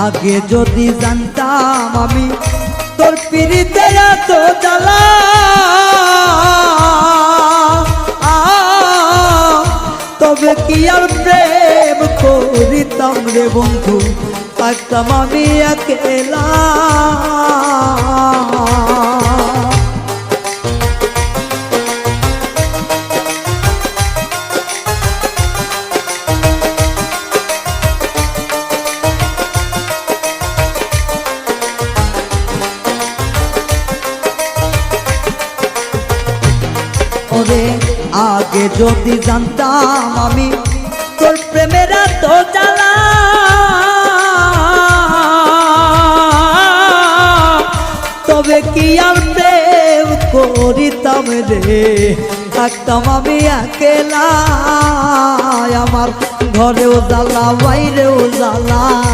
আগে যদি জানতাম আমি তোর পিরিতে এত জ্বালা, তবে কি আর প্রেম করিতাম রে বন্ধু, থাকতাম আমি একেলা। ওরে আগে যদি জানতাম আমি তোর প্রেমের এত জ্বালা, তবে কি আর প্রেম করিতাম রে, থাকতাম আমি একেলা। আমার ঘরেও জ্বালা বাইরেও জ্বালা।